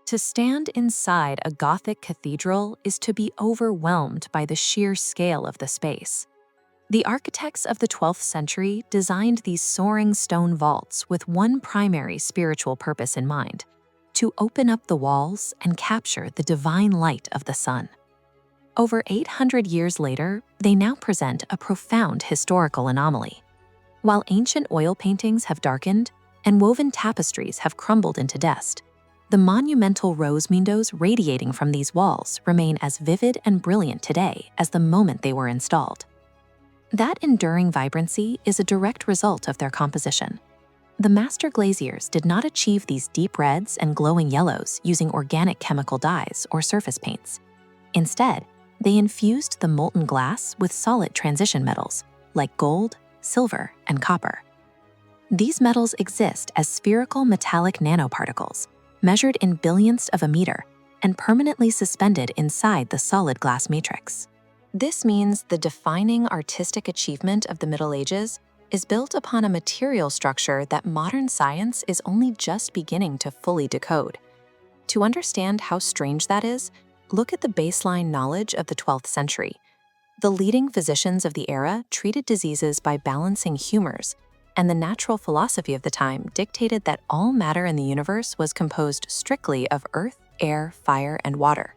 To stand inside a Gothic cathedral is to be overwhelmed by the sheer scale of the space. The architects of the 12th century designed these soaring stone vaults with one primary spiritual purpose in mind: to open up the walls and capture the divine light of the sun. Over 800 years later, they now present a profound historical anomaly. While ancient oil paintings have darkened and woven tapestries have crumbled into dust, the monumental rose windows radiating from these walls remain as vivid and brilliant today as the moment they were installed. That enduring vibrancy is a direct result of their composition. The master glaziers did not achieve these deep reds and glowing yellows using organic chemical dyes or surface paints. Instead, they infused the molten glass with solid transition metals like gold, silver, and copper. These metals exist as spherical metallic nanoparticles, measured in billionths of a meter and permanently suspended inside the solid glass matrix. This means the defining artistic achievement of the Middle Ages is built upon a material structure that modern science is only just beginning to fully decode. To understand how strange that is, look at the baseline knowledge of the 12th century. The leading physicians of the era treated diseases by balancing humors, and the natural philosophy of the time dictated that all matter in the universe was composed strictly of earth, air, fire, and water.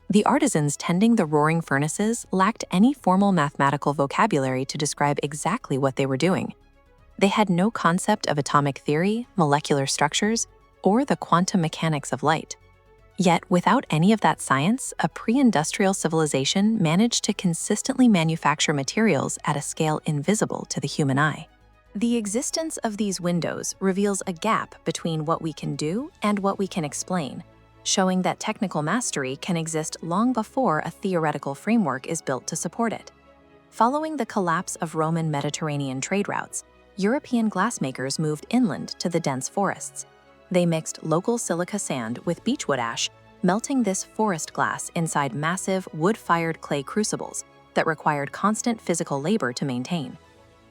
The artisans tending the roaring furnaces lacked any formal mathematical vocabulary to describe exactly what they were doing. They had no concept of atomic theory, molecular structures, or the quantum mechanics of light. Yet, without any of that science, a pre-industrial civilization managed to consistently manufacture materials at a scale invisible to the human eye. The existence of these windows reveals a gap between what we can do and what we can explain, showing that technical mastery can exist long before a theoretical framework is built to support it. Following the collapse of Roman Mediterranean trade routes, European glassmakers moved inland to the dense forests. They mixed local silica sand with beechwood ash, melting this forest glass inside massive wood-fired clay crucibles that required constant physical labor to maintain.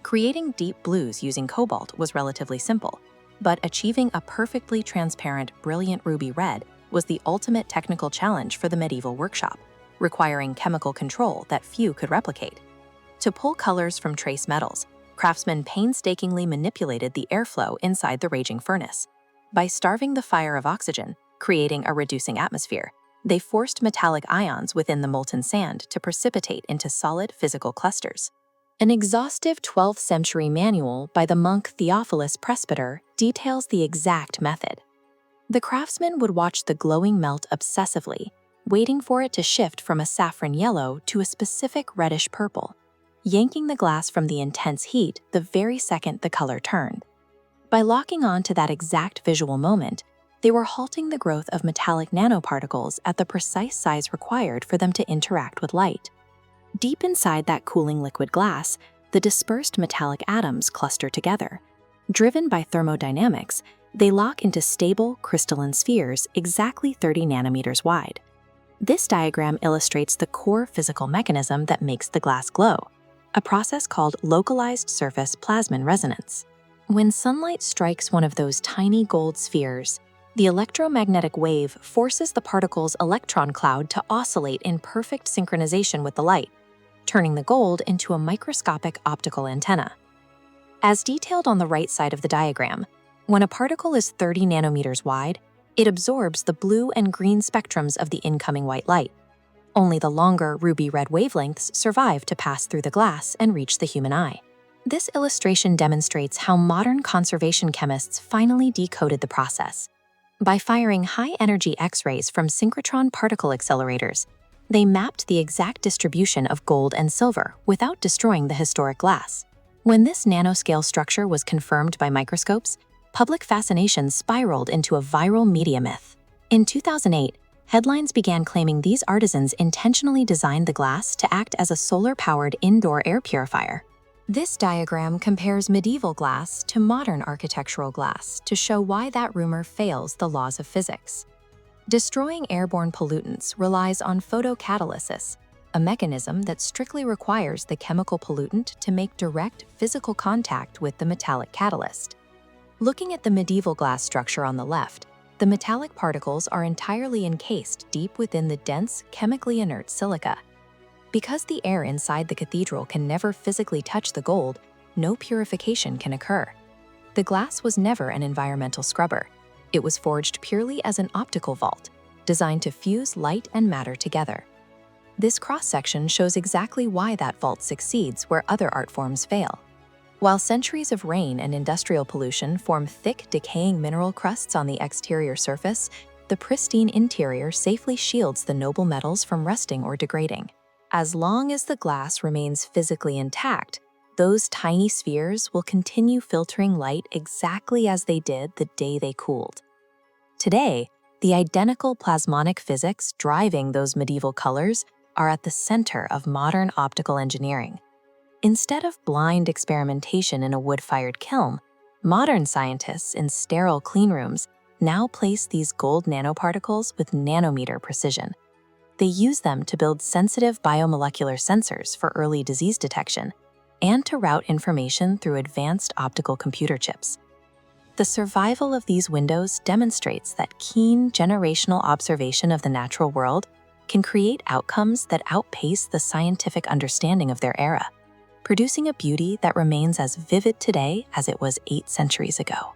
Creating deep blues using cobalt was relatively simple, but achieving a perfectly transparent, brilliant ruby red was the ultimate technical challenge for the medieval workshop, requiring chemical control that few could replicate. To pull colors from trace metals, craftsmen painstakingly manipulated the airflow inside the raging furnace. By starving the fire of oxygen, creating a reducing atmosphere, they forced metallic ions within the molten sand to precipitate into solid physical clusters. An exhaustive 12th century manual by the monk Theophilus Presbyter details the exact method. The craftsman would watch the glowing melt obsessively, waiting for it to shift from a saffron yellow to a specific reddish purple, yanking the glass from the intense heat the very second the color turned. By locking on to that exact visual moment, they were halting the growth of metallic nanoparticles at the precise size required for them to interact with light. Deep inside that cooling liquid glass, the dispersed metallic atoms cluster together. Driven by thermodynamics, they lock into stable, crystalline spheres exactly 30 nanometers wide. This diagram illustrates the core physical mechanism that makes the glass glow, a process called localized surface plasmon resonance. When sunlight strikes one of those tiny gold spheres, the electromagnetic wave forces the particle's electron cloud to oscillate in perfect synchronization with the light, turning the gold into a microscopic optical antenna. As detailed on the right side of the diagram, when a particle is 30 nanometers wide, it absorbs the blue and green spectrums of the incoming white light. Only the longer ruby-red wavelengths survive to pass through the glass and reach the human eye. This illustration demonstrates how modern conservation chemists finally decoded the process. By firing high-energy X-rays from synchrotron particle accelerators, they mapped the exact distribution of gold and silver without destroying the historic glass. When this nanoscale structure was confirmed by microscopes, public fascination spiraled into a viral media myth. In 2008, headlines began claiming these artisans intentionally designed the glass to act as a solar-powered indoor air purifier. This diagram compares medieval glass to modern architectural glass to show why that rumor fails the laws of physics. Destroying airborne pollutants relies on photocatalysis, a mechanism that strictly requires the chemical pollutant to make direct physical contact with the metallic catalyst. Looking at the medieval glass structure on the left, The metallic particles are entirely encased deep within the dense, chemically inert silica. Because the air inside the cathedral can never physically touch the gold, no purification can occur. The glass was never an environmental scrubber. It was forged purely as an optical vault, designed to fuse light and matter together. This cross-section shows exactly why that vault succeeds where other art forms fail. While centuries of rain and industrial pollution form thick, decaying mineral crusts on the exterior surface, the pristine interior safely shields the noble metals from rusting or degrading. As long as the glass remains physically intact, those tiny spheres will continue filtering light exactly as they did the day they cooled. Today, the identical plasmonic physics driving those medieval colors are at the center of modern optical engineering. Instead of blind experimentation in a wood-fired kiln, modern scientists in sterile cleanrooms now place these gold nanoparticles with nanometer precision. They use them to build sensitive biomolecular sensors for early disease detection and to route information through advanced optical computer chips. The survival of these windows demonstrates that keen generational observation of the natural world can create outcomes that outpace the scientific understanding of their era, producing a beauty that remains as vivid today as it was 8 centuries ago.